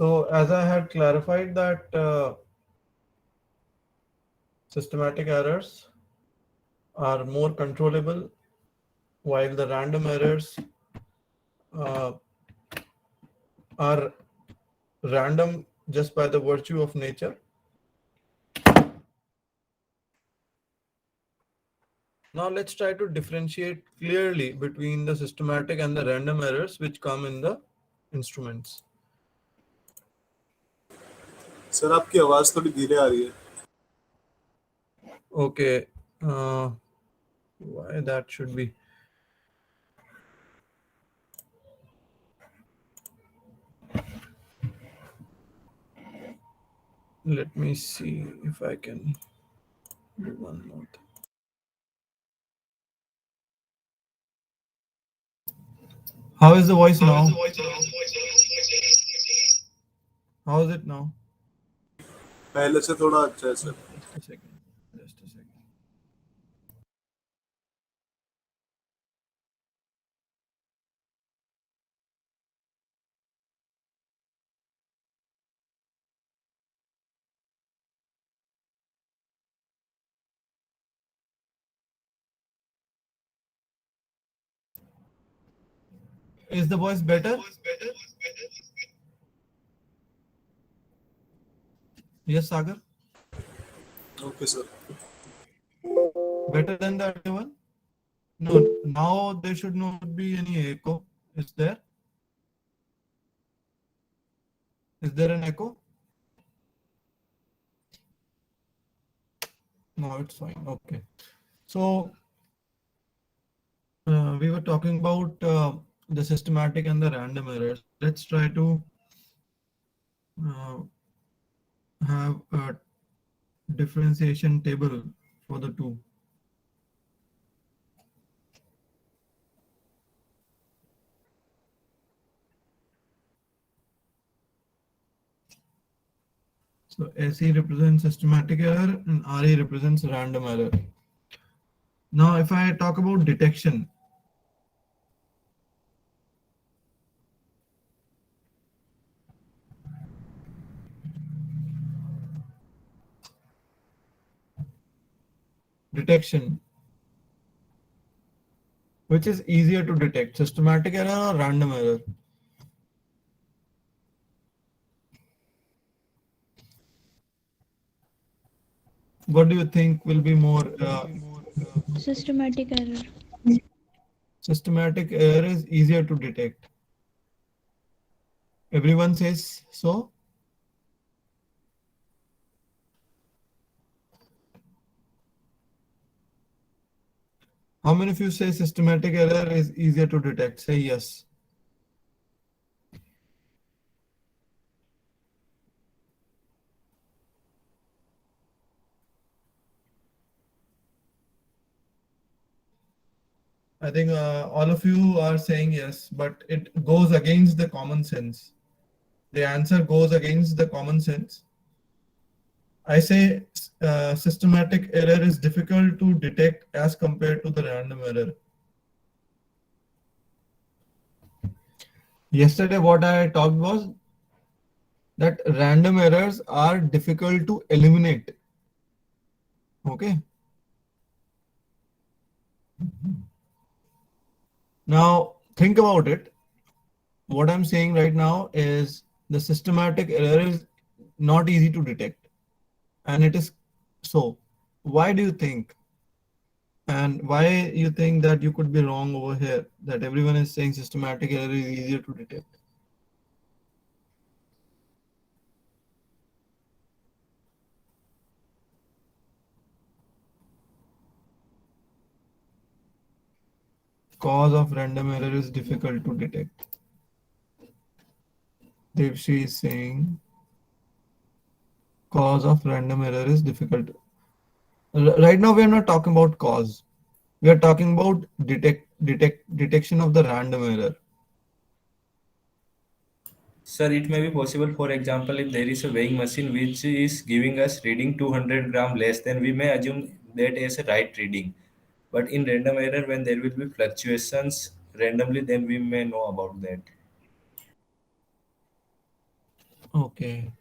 So as I had clarified that systematic errors are more controllable, while the random errors uh, are random just by the virtue of nature. Now let's try to differentiate clearly between the systematic and the random errors which come in the instruments. Sir आपकी आवाज थोड़ी धीरे आ रही है. Okay, why that should be? Let me see if I can do one more thing. How is the voice now? How is it now? पहले से थोड़ा अच्छा है sir. Just a second. Just a second. Is the voice better? Yes, Sagar. Okay sir. Better than the other one? No, now there should not be any echo. Is there? Is there an echo? No, it's fine. Okay. So we were talking about the systematic and the random errors. Let's try to uh, have a differentiation table for the two. So SE represents systematic error and RE represents random error. Now, if I talk about detection, which is easier to detect, systematic error or random error? What do you think will be more? Systematic error. Systematic error is easier to detect. Everyone says so. How many of you say systematic error is easier to detect? Say yes. I think all of you are saying yes, but it goes against the common sense. The answer goes against the common sense. I say systematic error is difficult to detect as compared to the random error. Yesterday, what I talked was that random errors are difficult to eliminate. Okay. Now, think about it. What I'm saying right now is the systematic error is not easy to detect. And it is so. Why do you think? And why you think that you could be wrong over here? That everyone is saying systematic error is easier to detect. Cause of random error is difficult to detect. Devshi is saying cause of random error is difficult. Right now we are not talking about cause. We are talking about detection of the random error. Sir, it may be possible, for example, if there is a weighing machine which is giving us reading 200 gram less, then we may assume that as a right reading. But in random error, when there will be fluctuations randomly, then we may know about that. Okay.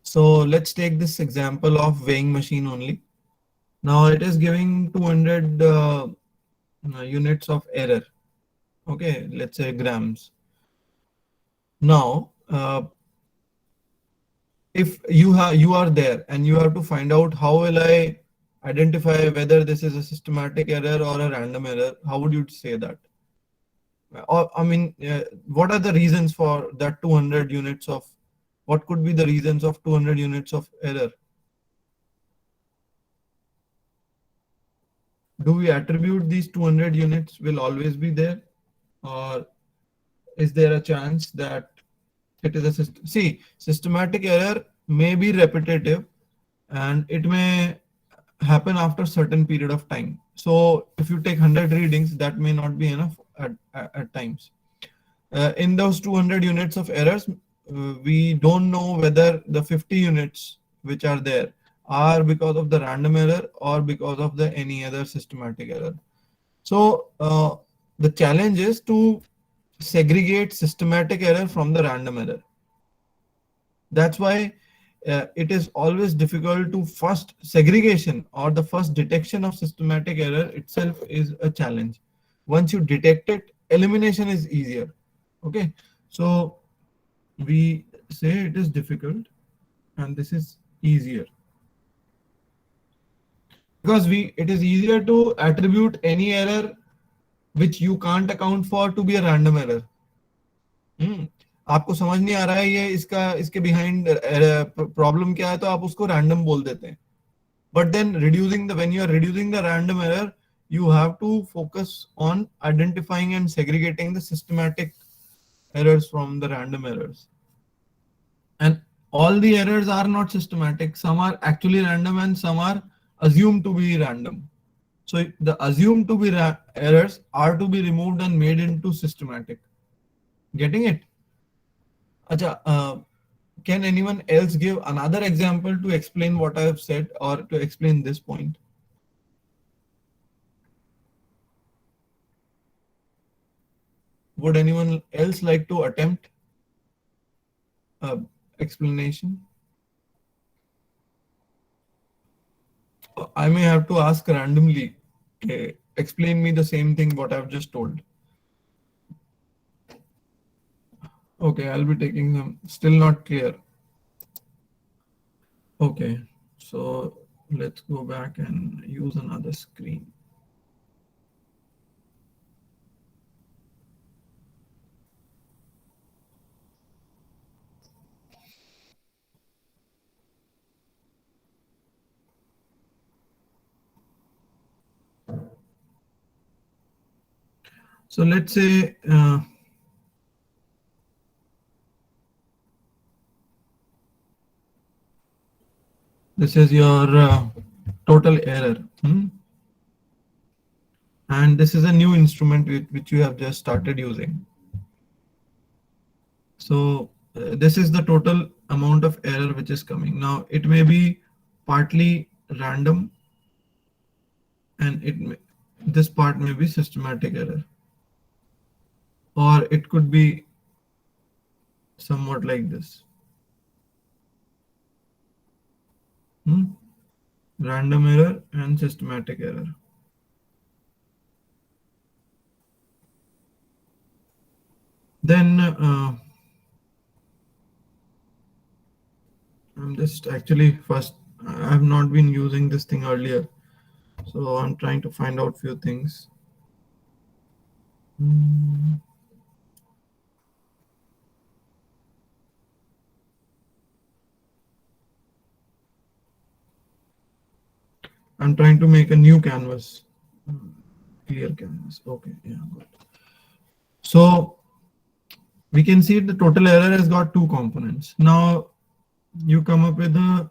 So let's take this example of weighing machine only. Now it is giving 200 units of error. Okay, let's say grams. Now, if you are there and you have to find out how will I identify whether this is a systematic error or a random error, how would you say that? Or I mean, what are the reasons for that 200 units of? What could be the reasons of 200 units of error? Do we attribute these 200 units will always be there, or is there a chance that it is a system? See, systematic error may be repetitive and it may happen after certain period of time. So if you take 100 readings, that may not be enough at times. In those 200 units of errors, we don't know whether the 50 units which are there are because of the random error or because of the any other systematic error. So the challenge is to segregate systematic error from the random error. That's why it is always difficult to first segregation or the first detection of systematic error itself is a challenge. Once you detect it, elimination is easier. Okay, so we say it is difficult and this is easier because it is easier to attribute any error which you can't account for to be a random error. आपको समझ नहीं आ रहा है ये इसके behind problem क्या है तो आप उसको रैंडम बोल देते हैं. But then when you are reducing the random error, you have to focus on identifying and segregating the systematic errors from the random errors. And all the errors are not systematic. Some are actually random and some are assumed to be random. So the assumed to be errors are to be removed and made into systematic. Getting it? Acha, can anyone else give another example to explain what I have said or to explain this point? Would anyone else like to attempt explanation? I may have to ask randomly. Explain me the same thing what I've just told. Okay, I'll be taking them. Still not clear. Okay, so let's go back and use another screen. So let's say this is your total error. And this is a new instrument which you have just started using. So this is the total amount of error which is coming. Now it may be partly random and this part may be systematic error, or it could be somewhat like this. Random error and systematic error. Then I'm just actually first, I have not been using this thing earlier, so I'm trying to find out few things. I'm trying to make a new canvas, clear canvas. Okay, yeah, good. So we can see the total error has got two components. Now you come up with a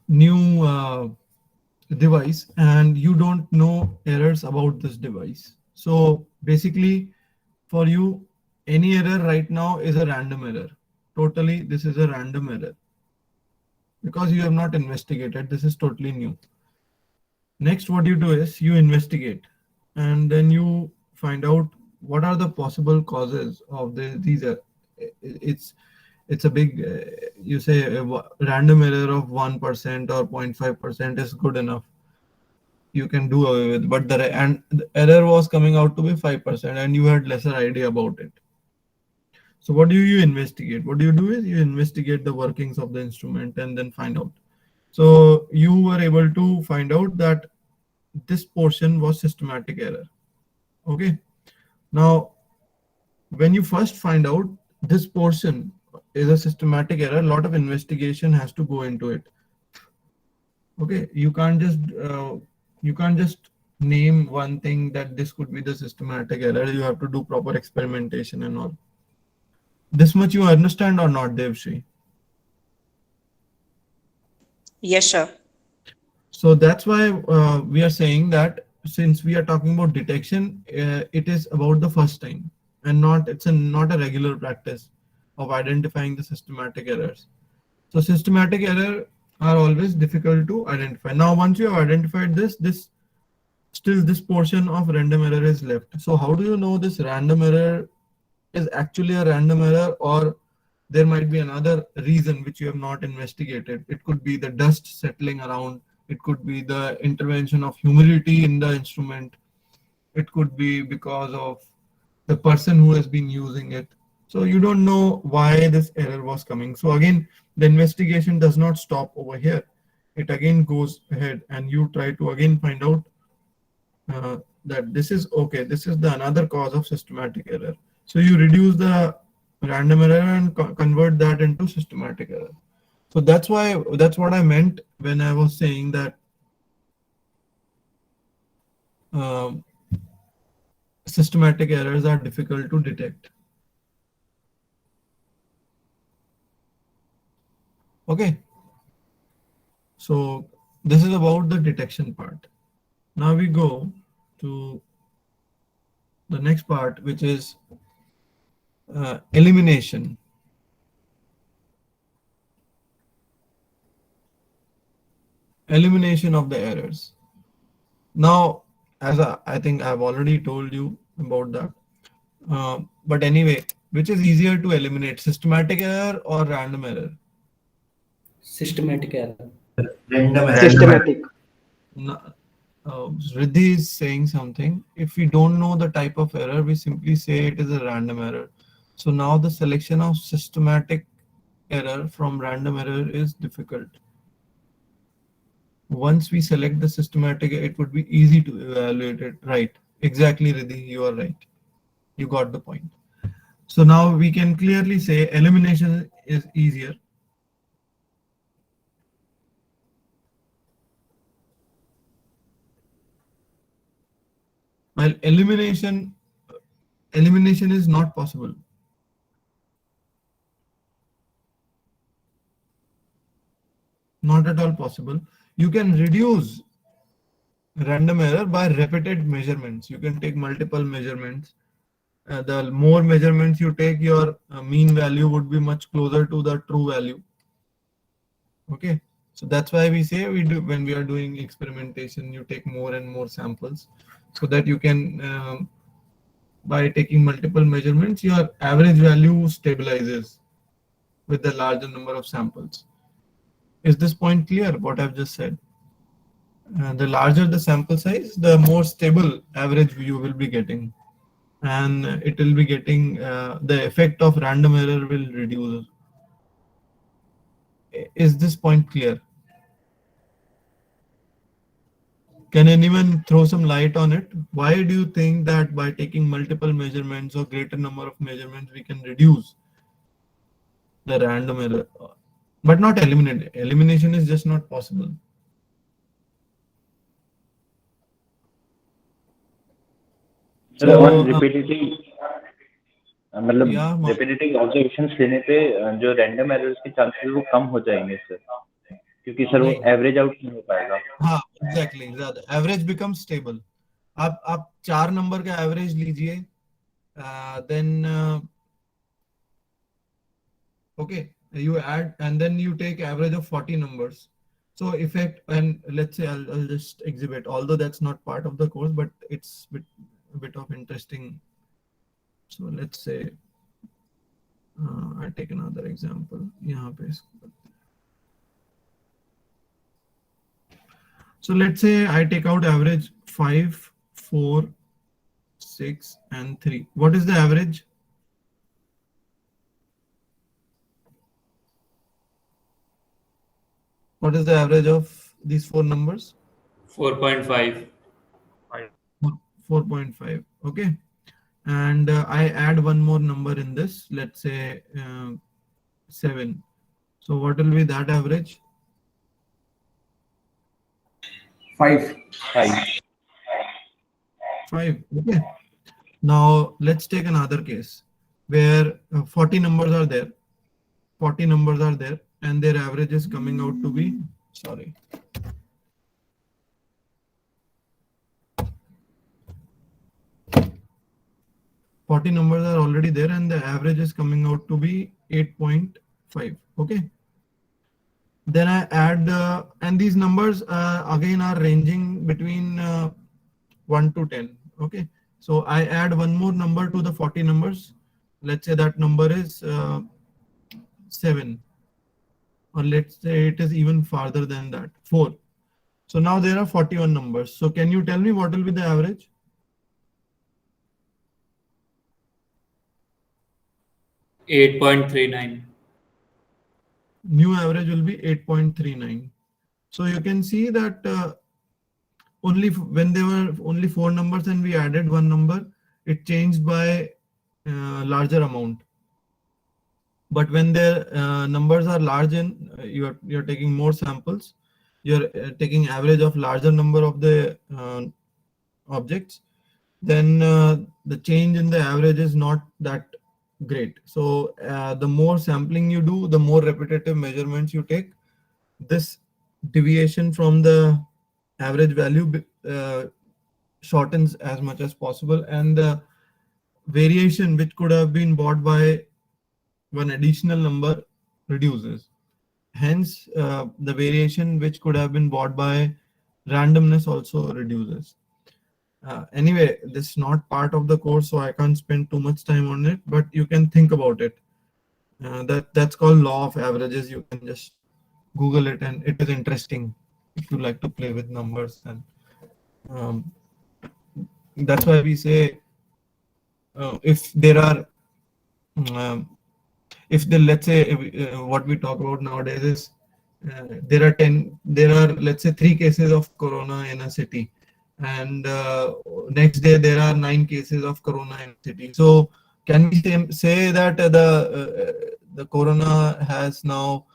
new device and you don't know errors about this device. So basically for you, any error right now is a random error. Totally, this is a random error because you have not investigated. This is totally new. Next, what you do is you investigate and then you find out what are the possible causes of these? It's a big, you say random error of 1% or 0.5% is good enough. You can do away with, but the error was coming out to be 5%, and you had lesser idea about it. So what do you investigate? What you do is you investigate the workings of the instrument and then find out. So you were able to find out that this portion was systematic error. Okay. Now, when you first find out this portion is a systematic error, a lot of investigation has to go into it. Okay, you can't just name one thing that this could be the systematic error. You have to do proper experimentation and all. This much you understand or not, Devshri? Yes, sir. So that's why we are saying that since we are talking about detection, it is about the first time, and not a regular practice of identifying the systematic errors. So systematic error are always difficult to identify. Now, once you have identified this portion of random error is left. So how do you know this random error is actually a random error, or there might be another reason which you have not investigated? It could be the dust settling around. It could be the intervention of humidity in the instrument. It could be because of the person who has been using it. So you don't know why this error was coming. So again, the investigation does not stop over here. It again goes ahead and you try to again find out that this is okay. This is the another cause of systematic error. So you reduce the random error and convert that into systematic error. So that's what I meant when I was saying that systematic errors are difficult to detect. Okay. So this is about the detection part. Now we go to the next part, which is elimination. Elimination of the errors. Now, as I think I've already told you about that. But anyway, which is easier to eliminate, systematic error or random error? Systematic error. Random error. Systematic. Riddhi is saying something. If we don't know the type of error, we simply say it is a random error. So now the selection of systematic error from random error is difficult. Once we select the systematic, it would be easy to evaluate it. Right. Exactly, Riddhi, you are right. You got the point. So now we can clearly say elimination is easier. While elimination is not possible. Not at all possible. You can reduce random error by repeated measurements. You can take multiple measurements. The more measurements you take, your mean value would be much closer to the true value. Okay. So that's why we say when we are doing experimentation, you take more and more samples so that you can, by taking multiple measurements, your average value stabilizes with the larger number of samples. Is this point clear, what I've just said? The larger the sample size, the more stable average you will be getting. And it will be getting, the effect of random error will reduce. Is this point clear? Can anyone throw some light on it? Why do you think that by taking multiple measurements or greater number of measurements, we can reduce the random error, but not eliminate it? Elimination is just not possible. Sir, on repetitive, मतलब Yeah, repetitive observations लेने पे जो random errors के chances वो कम हो जाएंगे sir, क्योंकि sir वो नहीं। average out नहीं हो पाएगा. हाँ, exactly. Average becomes stable. आप 4 नंबर का एवरेज लीजिए, then okay, you add and then you take average of 40 numbers. So effect, and let's say I'll just exhibit, although that's not part of the course, but it's a bit of interesting So let's say I take another example. यहाँ पे so let's say I take out average 5, 4, 6, and 3. What is the average? What is the average of these four numbers? 4.5. 4.5. Okay. And I add one more number in this, let's say 7. So what will be that average? 5. 5. Okay. Now let's take another case where 40 numbers are there. 40 numbers are there and their average is coming out to be, sorry. Forty numbers are already there and the average is coming out to be 8.5. Okay. Then I add, and these numbers again are ranging between 1 to 10. Okay. So I add one more number to the 40 numbers. Let's say that number is 7. Or let's say it is even farther than that, 4. So now there are 41 numbers. So can you tell me what will be the average? $8.39. New average will be 8.39. So you can see that only when there were only 4 numbers and we added one number, it changed by larger amount. But when the numbers are large and you're taking more samples, you're taking average of larger number of the objects, then the change in the average is not that great. So the more sampling you do, the more repetitive measurements you take, this deviation from the average value shortens as much as possible, and the variation which could have been bought by one additional number reduces. Hence, the variation which could have been bought by randomness also reduces. Anyway, this is not part of the course, so I can't spend too much time on it, but you can think about it. That's called law of averages. You can just Google it, and it is interesting if you like to play with numbers. And that's why we say if there are let's say what we talk about nowadays is there are let's say 3 cases of corona in a city, and next day there are 9 cases of corona in the city. So can we say that the corona has now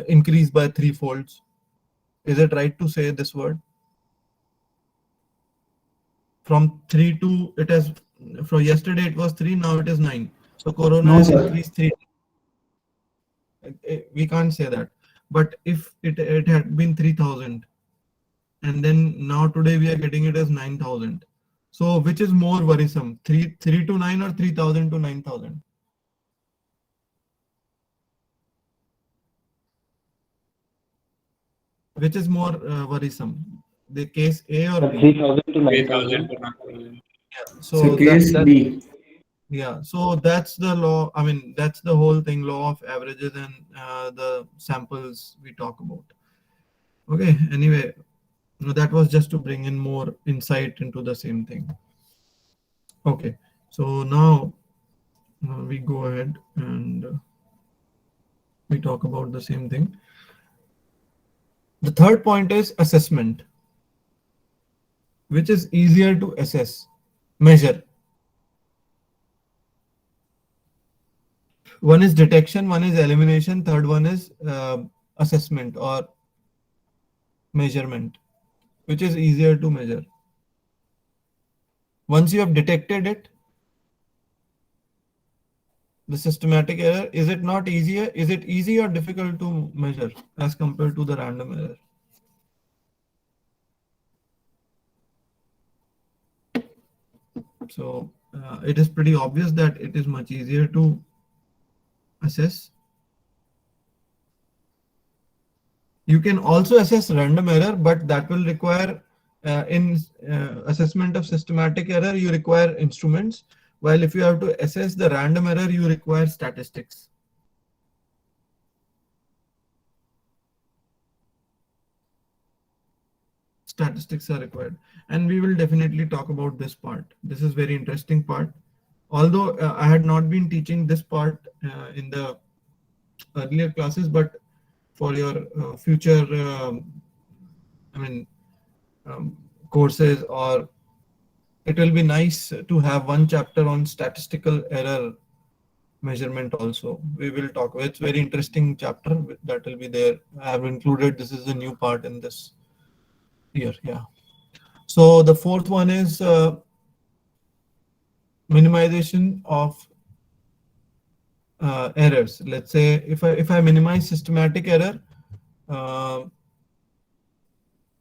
increased by 3-fold? Is it right to say this word? From 3 to, it has, from yesterday it was 3, now it is 9. So corona has increased 3. We can't say that. But if it had been 3,000, and then now today we are getting it as 9,000. So which is more worrisome, 3 to 9 or 3,000 to 9,000? Which is more worrisome, the case A or B? 3,000 to 9,000. So case B. Yeah, so that's the law. I mean, that's the whole thing, law of averages and the samples we talk about. Okay, anyway, that was just to bring in more insight into the same thing. Okay, so now we go ahead and we talk about the same thing. The third point is assessment, which is easier to assess, measure. One is detection, one is elimination, third one is assessment or measurement, which is easier to measure. Once you have detected it, the systematic error, is it not easier? Is it easy or difficult to measure as compared to the random error? So it is pretty obvious that it is much easier to assess. You can also assess random error, but that will require in assessment of systematic error, you require instruments. while if you have to assess the random error, you require statistics. Statistics are required, and we will definitely talk about this part. This is very interesting part. Although I had not been teaching this part in the earlier classes, but for your future, courses, or it will be nice to have one chapter on statistical error measurement also. We will talk. It's very interesting chapter that will be there. I have included. This is a new part in this year. Yeah. So the fourth one is minimization of errors. Let's say if I minimize systematic error,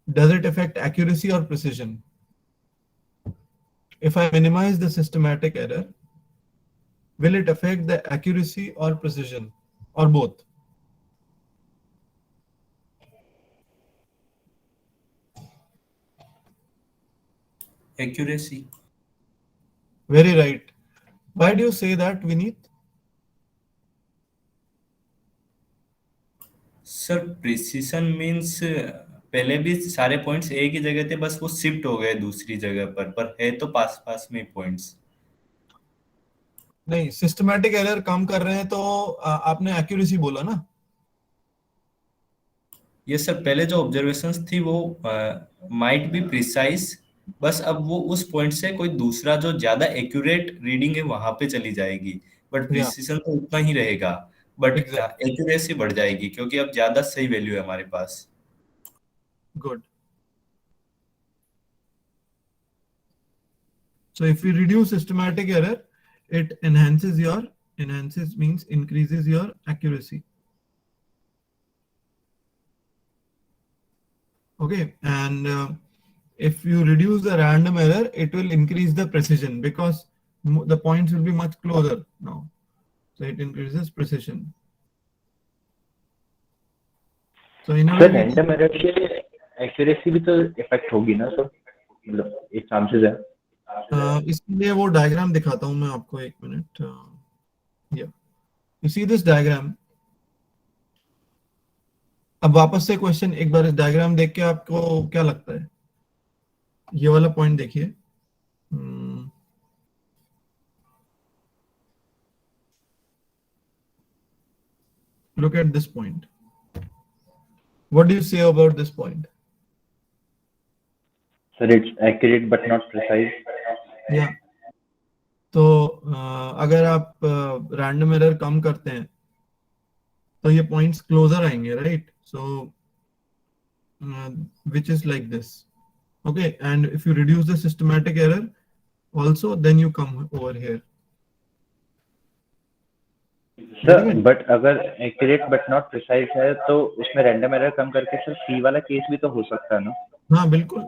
does it affect accuracy or precision? If I minimize the systematic error, will it affect the accuracy or precision, or both? Accuracy. Very right. Why do you say that, Vineet? Sir precision means पहले भी सारे points एक ही जगह थे, बस वो shift हो गए दूसरी जगह पर है तो पास पास में पॉइंट्स। नहीं, सिस्टमैटिक एरर कम कर रहे हैं तो आपने एक्यूरेसी बोला ना? ये सर पहले जो ऑब्जर्वेशंस थी वो माइट बी प्रिसाइज, बस अब वो उस पॉइंट से कोई दूसरा जो ज्यादा एक्यूरेट रीडिंग है वहां पे चली जाएगी, बट प्रिसीजन तो उतना ही रहेगा, बट एक्यूरेसी बढ़ जाएगी क्योंकि अब ज्यादा सही वैल्यू है हमारे पास। Good. So if you reduce systematic error, it enhances means increases your accuracy. Okay, and if you reduce the random error, it will increase the precision because the points will be much closer now. So it increases precision. So in sir random error के accuracy भी तो effect होगी ना sir, मतलब एक chances है। इसलिए वो डायग्राम दिखाता हूं मैं आपको, एक minute. You see this diagram. अब वापस से क्वेश्चन, एक बार इस डायग्राम देख के आपको क्या लगता है? ये वाला पॉइंट देखिए। Look at this point. What do you say about this point? Sir, it's accurate but not precise. Yeah. तो अगर आप रैंडम एरर कम करते हैं तो ये पॉइंट्स क्लोजर आएंगे, right? So which is like this. Okay, and if you reduce the systematic error also, then you come over here. Sir but अगर accurate but not precise है तो उसमें रैंडम एरर कम करके सर सी वाला case भी तो हो सकता है ना? हाँ बिल्कुल।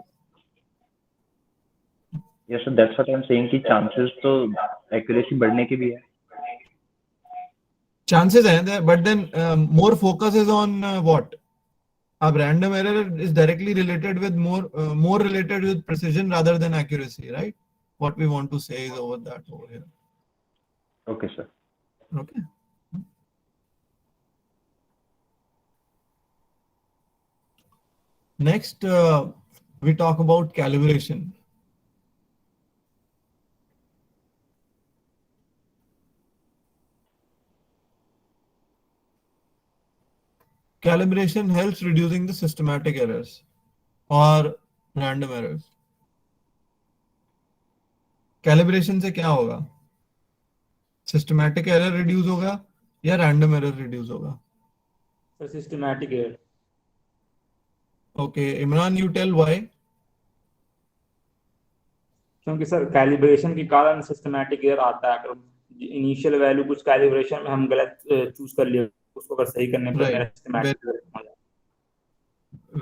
Yes sir, that's what I am saying कि चांसेस तो एक्यूरेसी बढ़ने के भी है। चांसेस हैं, but then more focus is on what? अब random error is directly related with more related with precision rather than accuracy, right? What we want to say is over here. Okay sir. Okay. Next, we talk about calibration. Calibration helps reducing the systematic errors or random errors. Calibration से क्या होगा? Systematic error reduce होगा या random error reduce होगा? So systematic error. Okay, Imran, you tell why. क्योंकि sir calibration के कारण systematic error आता है। अगर इनिशियल वैल्यू कुछ कैलिब्रेशन में हम गलत चूज कर लिए, उसको अगर सही करने पर मेरा सिस्टमैटिक एरर हो जाता है।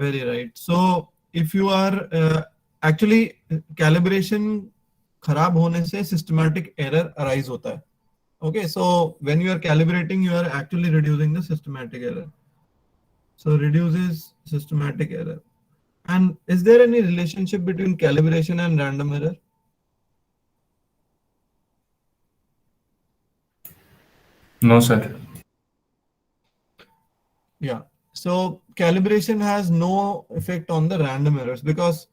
Very right. So if you are actually calibration खराब होने से systematic error arise होता है. Okay, so when you are calibrating, you are actually reducing the systematic error. So reduces systematic error. And is there any relationship between calibration and random error? No, sir. Yeah. So calibration has no effect on the random errors because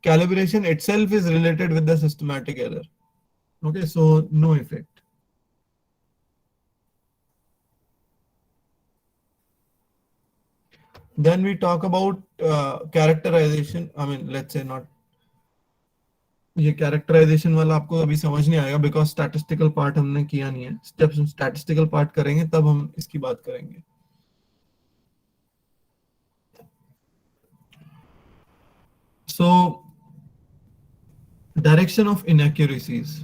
calibration itself is related with the systematic error. Okay, so no effect. Then we talk about characterization. I mean, let's say not. ये characterisation वाला आपको अभी समझ नहीं आएगा because statistical part हमने किया नहीं है. जब हम स्टैटिस्टिकल पार्ट करेंगे तब हम इसकी बात करेंगे. So direction of inaccuracies.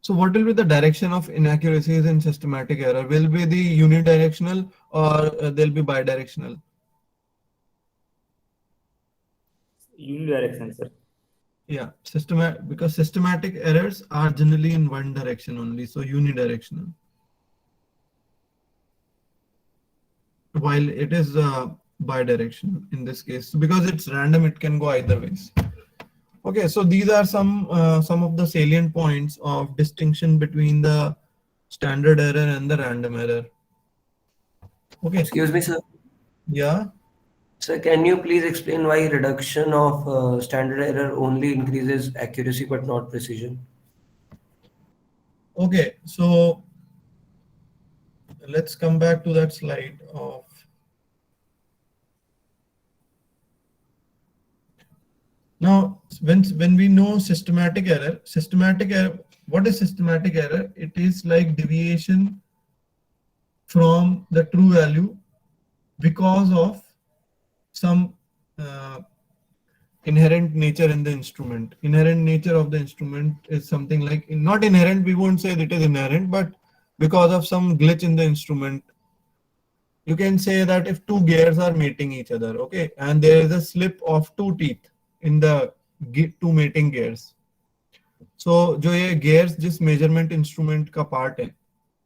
So what will be the direction of inaccuracies in systematic error? Will be the unidirectional or they'll be bidirectional? Unidirectional, sir. Yeah, because systematic errors are generally in one direction only, so unidirectional. While it is bidirectional in this case, so because it's random, it can go either ways. Okay, so these are some of the salient points of distinction between the standard error and the random error. Okay. Excuse me, sir. Yeah. Sir, can you please explain why reduction of standard error only increases accuracy but not precision? Okay, so let's come back to that slide of. Now, when we know systematic error, what is systematic error? It is like deviation from the true value because of some inherent nature in the instrument. Inherent nature of the instrument is something like, not inherent, we won't say it is inherent, but because of some glitch in the instrument. You can say that if two gears are mating each other, okay, and there is a slip of two teeth in the two mating gears. So जो ये gears जिस measurement instrument का part है,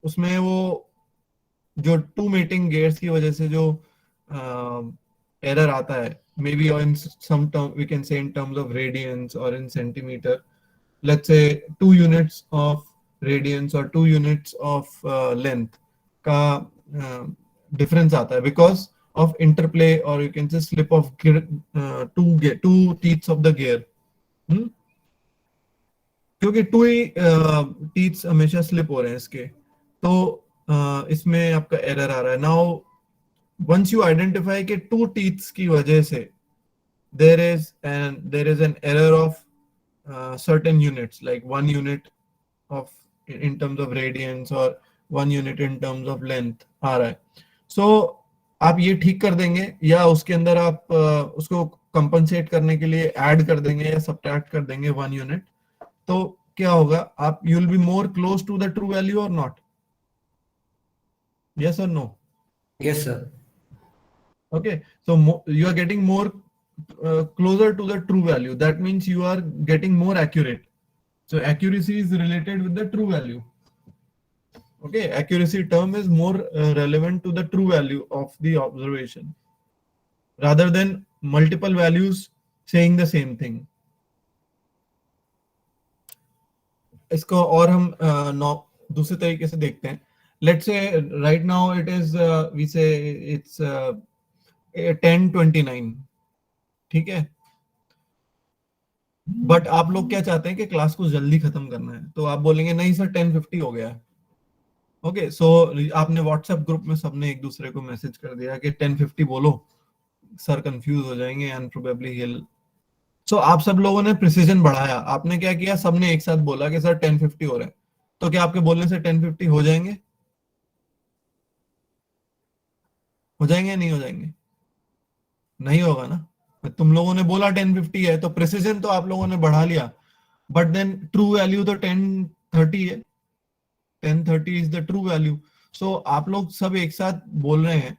उसमें वो जो two mating gears की वजह से जो error आता है, maybe in some term we can say in terms of radians or in centimeter. Let's say 2 units of radians or 2 units of length का difference आता है because of interplay or you can say slip of two teeth of the gear. क्योंकि to he teeths हमेशा slip हो रहे हैं इसके, तो इसमें आपका एरर आ रहा है. नाउ once you identify कि two teeths की वजह से there is an error of certain units, like 1 unit of in terms of radians or 1 unit in terms of length आ रहा है. So आप ये ठीक कर देंगे या उसके अंदर आप उसको कंपनसेट करने के लिए ऐड कर देंगे या सब्ट्रैक्ट कर देंगे 1 यूनिट, तो क्या होगा? आप you will be more close to the true value और नॉट? यस और no? Yes, sir. Okay, so you are getting more closer to the true value. That means you are getting more accurate. So accuracy is related with the true value. Okay, accuracy term is more relevant to the true value of the observation rather than multiple values saying the same thing. इसको और हम दूसरे तरीके से देखते हैं. Let's say right now it is we say it's 10:29, ठीक है, बट आप लोग क्या चाहते हैं कि क्लास को जल्दी खत्म करना है, तो आप बोलेंगे नहीं सर 10:50 हो गया है. ओके, सो आपने व्हाट्सएप ग्रुप में सबने एक दूसरे को मैसेज कर दिया कि 10:50 बोलो, सर कंफ्यूज हो जाएंगे एंड प्रोबेबली हिल. सो आप सब लोगों ने प्रिसीजन बढ़ाया. आपने क्या किया? सबने एक साथ बोला कि सर 10:50 हो रहा है. तो क्या आपके बोलने से 10:50 हो जाएंगे? हो जाएंगे या नहीं हो जाएंगे? नहीं होगा ना. तुम लोगों ने बोला 10:50 है, तो प्रिसीजन तो आप लोगों ने बढ़ा लिया, बट देन ट्रू वैल्यू तो 10:30 है. 10:30 is the true value. So आप लोग सब एक साथ बोल रहे हैं.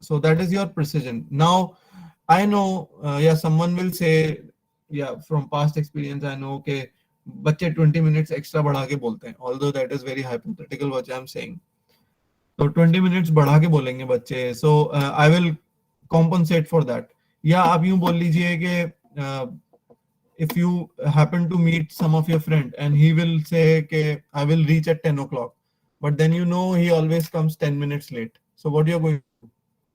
So that is your precision. Now I know, yeah, someone will say, yeah, from past experience I know कि बच्चे 20 minutes extra बढ़ा के बोलते हैं. Although that is very hypothetical what I am saying. तो 20 मिनट्स बढ़ा के बोलेंगे बच्चे, so I will compensate for that. या आप यूं बोल लीजिए कि if you happen to meet some of your friend and he will say okay, I will reach at 10 o'clock, but then you know he always comes 10 minutes late. So what you're going to do?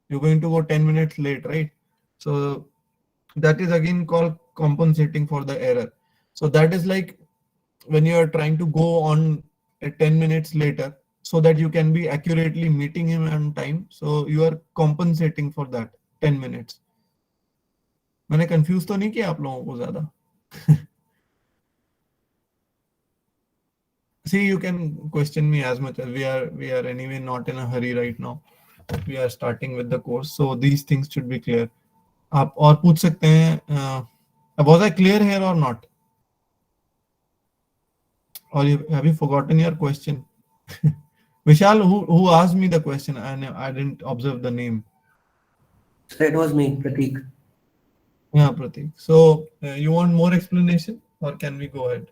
You're going to go 10 minutes late, right? So that is again called compensating for the error. So that is like when you are trying to go on at 10 minutes later so that you can be accurately meeting him on time. So you are compensating for that 10 minutes. मैंने confuse तो नहीं किया आप लोगों को ज्यादा? See, you can question me as much as we are anyway not in a hurry right now. We are starting with the course, so these things should be clear. आप और पूछ सकते हैं. Was I clear here or not? Or have you forgotten your question? Vishal, who asked me the question? I didn't observe the name. So it was me, Pratik. Yeah, Pratik. So you want more explanation or can we go ahead?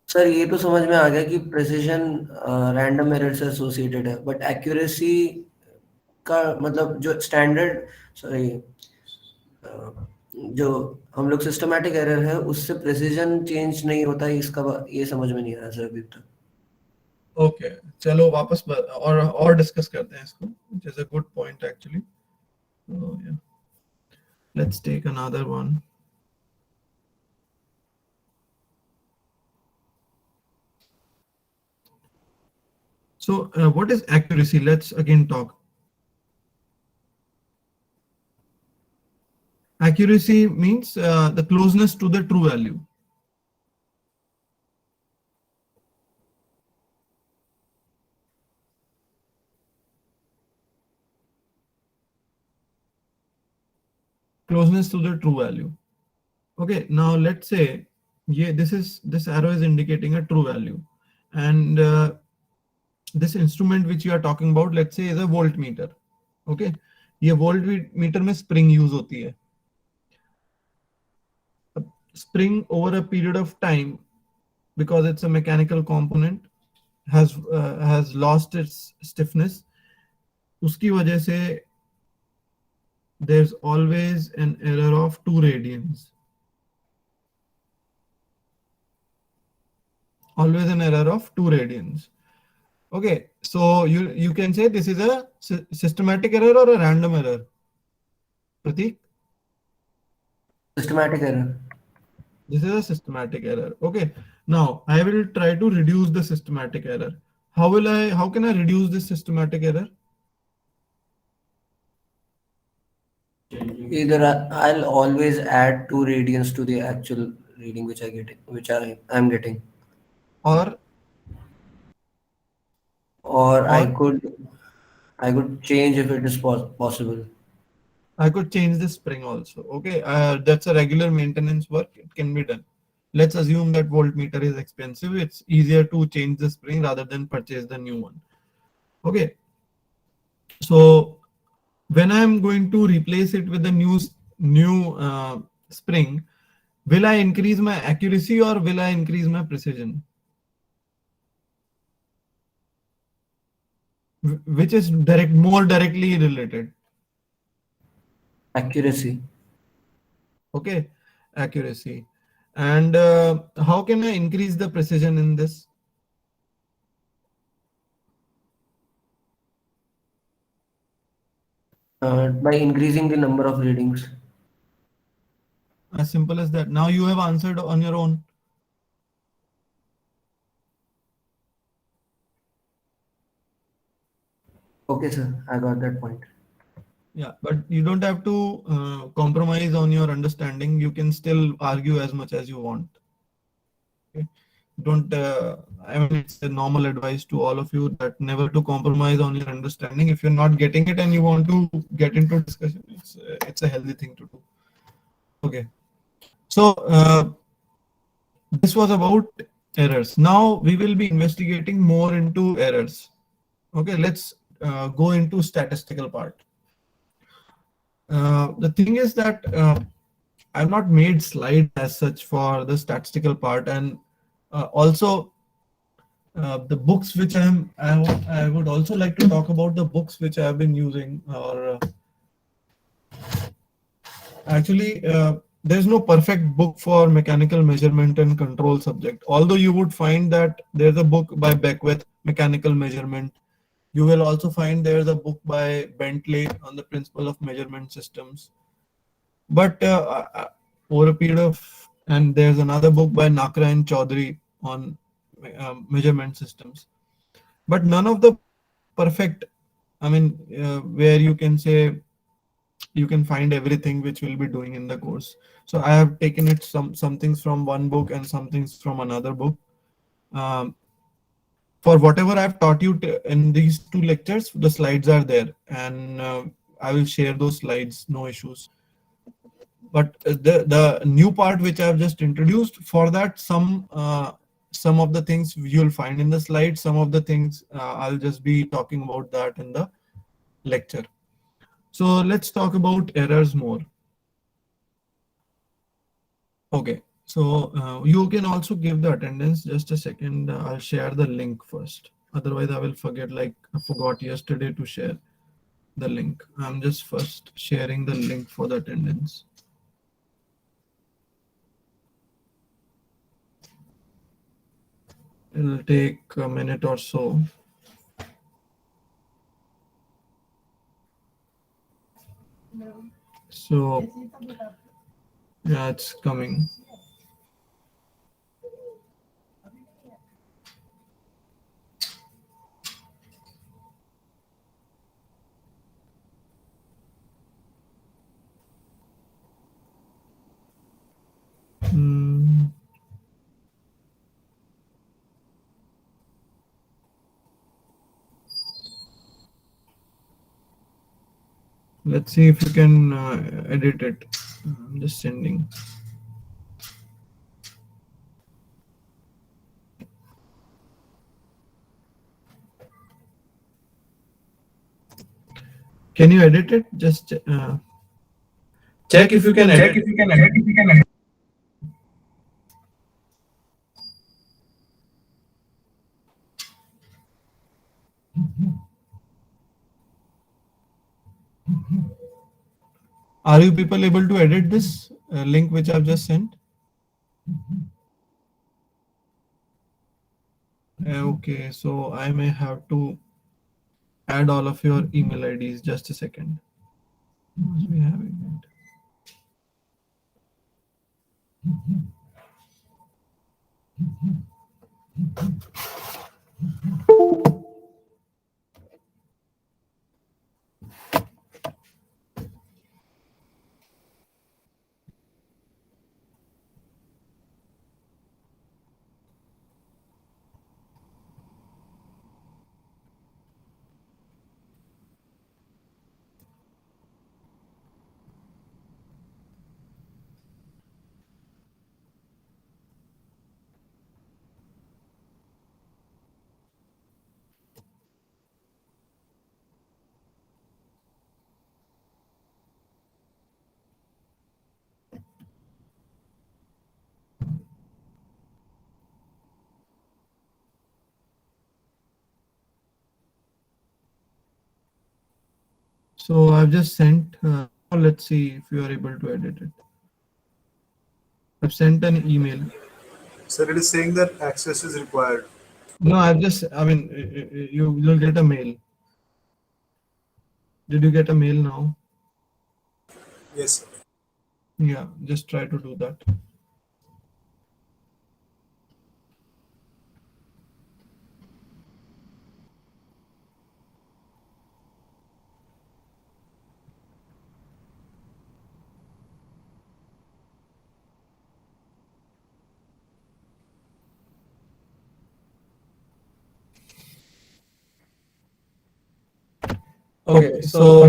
Sir ये तो समझ में आ गया कि precision random error से associated है, but accuracy का मतलब जो स्टैंडर्ड जो हम लोग सिस्टमैटिक एरर है उससे प्रिसिजन चेंज नहीं होता है, इसका ये समझ में नहीं आ रहा सर अभी तक. ओके, चलो वापस और डिस्कस करते हैं इसको, which is a good point actually. So yeah, let's take another one. So what is accuracy? Let's again talk. Accuracy means the closeness to the true value. Closeness to the true value. Okay, now let's say this arrow is indicating a true value, and this instrument which you are talking about, let's say, is a voltmeter. Okay, ये voltmeter में spring use होती है. Spring over a period of time, because it's a mechanical component, has lost its stiffness. उसकी वजह से there's always an error of 2 radians. Always an error of 2 radians. Okay, so you can say this is a systematic error or a random error? Pratik? Systematic error. This is a systematic error. Okay, now I will try to reduce the systematic error. How can I reduce this systematic error? Either I'll always add 2 radians to the actual reading which I'm getting. Or I could change if it is possible. I could change the spring also. Okay, that's a regular maintenance work. It can be done. Let's assume that voltmeter is expensive. It's easier to change the spring rather than purchase the new one. Okay, so when I'm going to replace it with a new spring, will I increase my accuracy or will I increase my precision? Which is more directly related? Accuracy. Okay, accuracy. And how can I increase the precision in this? By increasing the number of readings. As simple as that. Now you have answered on your own. Okay, sir, I got that point. Yeah, but you don't have to compromise on your understanding. You can still argue as much as you want. Okay? Don't, I mean, it's a normal advice to all of you that never to compromise on your understanding. If you're not getting it and you want to get into discussion, it's a healthy thing to do. Okay. So this was about errors. Now we will be investigating more into errors. Okay, let's go into statistical part. The thing is that I've not made slides as such for the statistical part, and also the books which I would also like to talk about the books which I have been using. Or actually, there's no perfect book for mechanical measurement and control subject. Although you would find that there's a book by Beckwith, Mechanical Measurement. You will also find there's a book by Bentley on the principle of measurement systems. But over a period of, and there's another book by Nakra and Chaudhary on measurement systems. But none of the perfect, I mean, where you can say you can find everything which we'll be doing in the course. So I have taken it some things from one book and some things from another book. For whatever I've taught you in these two lectures, the slides are there, and I will share those slides, no issues. But the new part which I've just introduced, for that some of the things you'll find in the slides, some of the things I'll just be talking about that in the lecture. So let's talk about errors more. Okay, so you can also give the attendance. Just a second, I'll share the link first. Otherwise, I will forget, like I forgot yesterday to share the link. I'm just first sharing the link for the attendance. It'll take a minute or so. So yeah, it's coming. Let's see if you can edit it. I'm just sending. Can you edit it? Just check if you can edit. Are you people able to edit this link which I've just sent? Okay, so I may have to add all of your email IDs. Just a second. Must be having it. So I've just sent. Let's see if you are able to edit it. I've sent an email. Sir, it is saying that access is required. No, I've just. I mean, you will get a mail. Did you get a mail now? Yes, sir. Yeah, just try to do that. Okay, so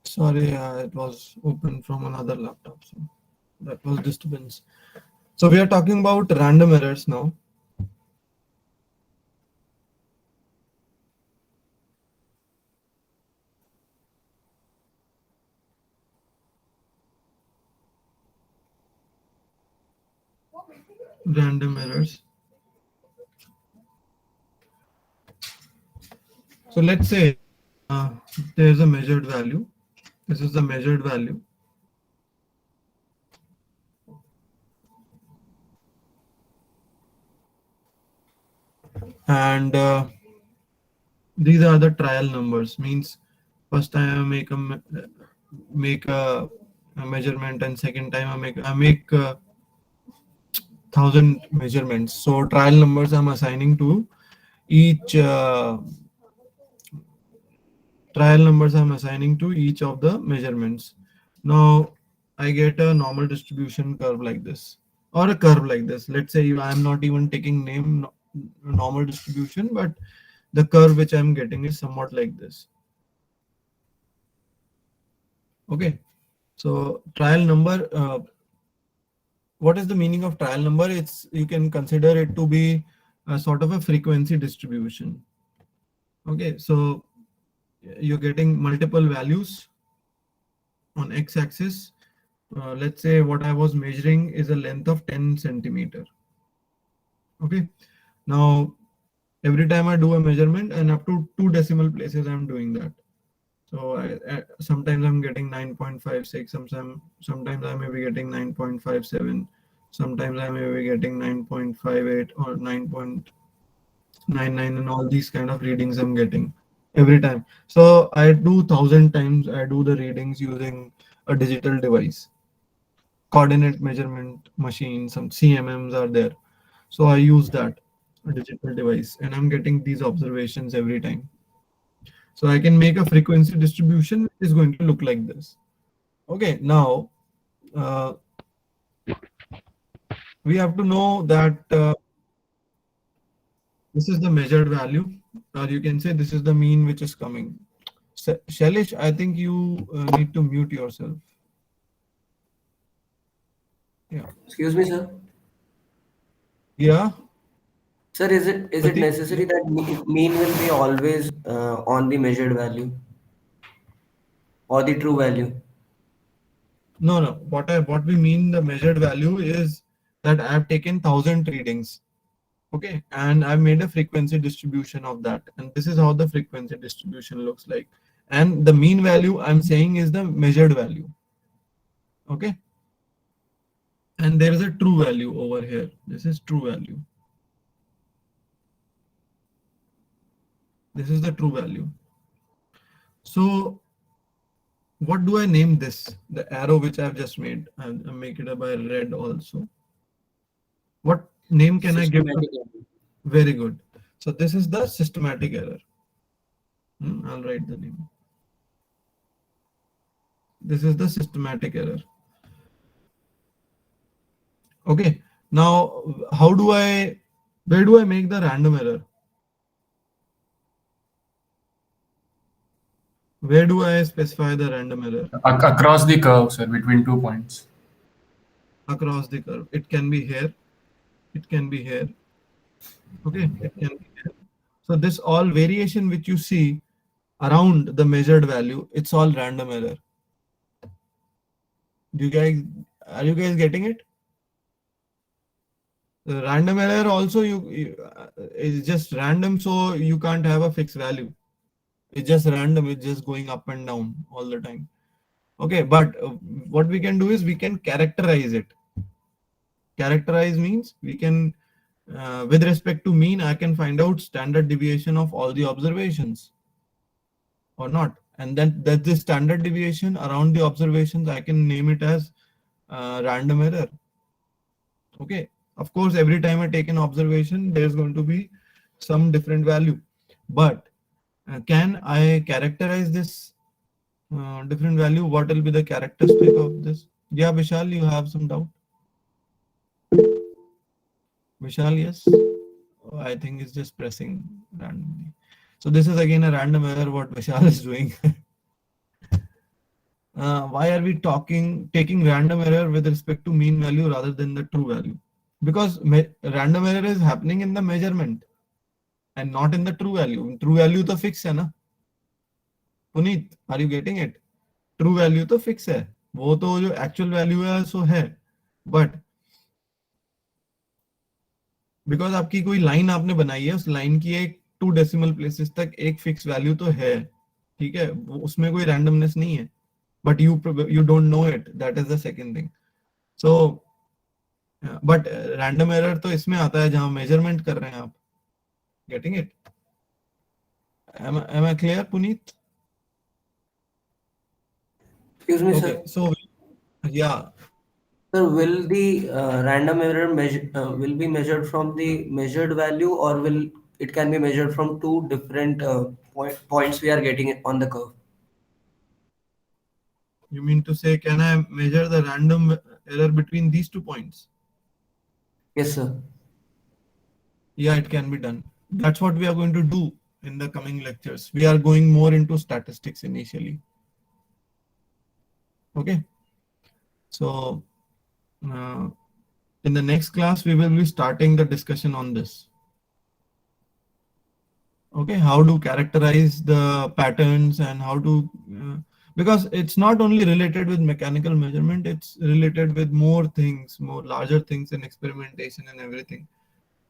sorry, it was open from another laptop, so that was disturbance. So we are talking about random errors now. random errors. So let's say there's a measured value. This is the measured value. And these are the trial numbers. Means first time I make a measurement, and second time I make 1,000 measurements. So trial numbers I'm assigning to each of the measurements. Now I get a normal distribution curve like this, or a curve like this. Let's say I'm not even taking name normal distribution, but the curve which I'm getting is somewhat like this. Okay, so trial number, what is the meaning of trial number? It's, you can consider it to be a sort of a frequency distribution. Okay, so you're getting multiple values on x-axis. Let's say what I was measuring is a length of 10 centimeter. Okay, now every time I do a measurement, and up to 2 decimal places I'm doing that. So sometimes I'm getting 9.56, sometimes I may be getting 9.57, sometimes I may be getting 9.58 or 9.99, and all these kind of readings I'm getting every time. So I do 1,000 times, I do the readings using a digital device, coordinate measurement machine, some CMMs are there. So I use that, a digital device, and I'm getting these observations every time. So I can make a frequency distribution which is going to look like this. Okay, now we have to know that this is the measured value, or you can say this is the mean which is coming. Shailesh, I think you need to mute yourself. Yeah. Excuse me, sir. Yeah. Sir, is it necessary that mean will be always on the measured value or the true value? No. What we mean the measured value is that I have taken 1,000 readings. Okay, and I've made a frequency distribution of that, and this is how the frequency distribution looks like. And the mean value I'm saying is the measured value. Okay, and there is a true value over here. This is true value. This is the true value. So what do I name this? The arrow which I've just made, I'll make it by red also. What name can I give? Very good. So this is the systematic error. I'll write the name. This is the systematic error. Okay. Now, where do I make the random error? Where do I specify the random error? Across the curve, sir, between 2 points. Across the curve. It can be here. It can be here. Okay. It can be here. So this all variation which you see around the measured value, it's all random error. Are you guys getting it? The random error also is just random, so you can't have a fixed value. It's just random. It's just going up and down all the time. Okay, but what we can do is we can characterize it. Characterize means we can, with respect to mean, I can find out standard deviation of all the observations or not. And then that's the standard deviation around the observations. I can name it as random error. Okay. Of course, every time I take an observation, there's going to be some different value. But can I characterize this different value? What will be the characteristic of this? Yeah, Vishal, you have some doubt? Vishal, yes? Oh, I think it's just pressing randomly. So this is again a random error what Vishal is doing. Why are we taking random error with respect to mean value rather than the true value? Because random error is happening in the measurement and not in the true value. True value to fix hai na. Puneet, are you getting it? True value to fix hai. वो तो जो actual value है so है. But because आपकी कोई line आपने बनाई है, उस लाइन की एक 2 डेसिमल प्लेसेस तक एक फिक्स वैल्यू तो है, ठीक है, उसमें कोई रैंडमनेस नहीं है, but you don't know it, that is the second thing. So but random error तो इसमें आता है जहां मेजरमेंट कर रहे हैं आप. Getting it? am I clear, Puneet? Excuse me, Okay, sir. so yeah, Sir, will the random error will be measured from the measured value, or will it can be measured from two different points we are getting on the curve? you mean to say, can I measure the random error between these 2 points? Yes, sir. Yeah, it can be done. That's what we are going to do in the coming lectures. We are going more into statistics initially. Okay. So in the next class, we will be starting the discussion on this. Okay, how to characterize the patterns and how to, because it's not only related with mechanical measurement, it's related with more things, more larger things in experimentation and everything.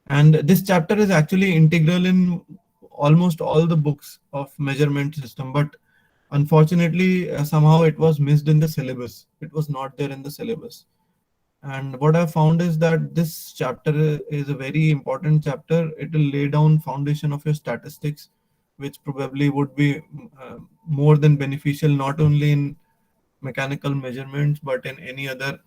And this chapter is actually integral in almost all the books of measurement system, but unfortunately, somehow it was missed in the syllabus. It was not there in the syllabus. And what I found is that this chapter is a very important chapter. It will lay down foundation of your statistics, which probably would be more than beneficial, not only in mechanical measurements, but in any other.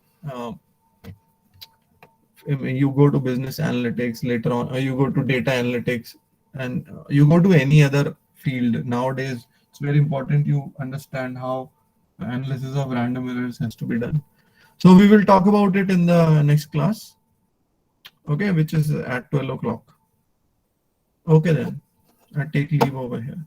You go to business analytics later on, or you go to data analytics, and you go to any other field. Nowadays, it's very important you understand how analysis of random errors has to be done. So we will talk about it in the next class, okay, which is at 12 o'clock. Okay then, I take leave over here.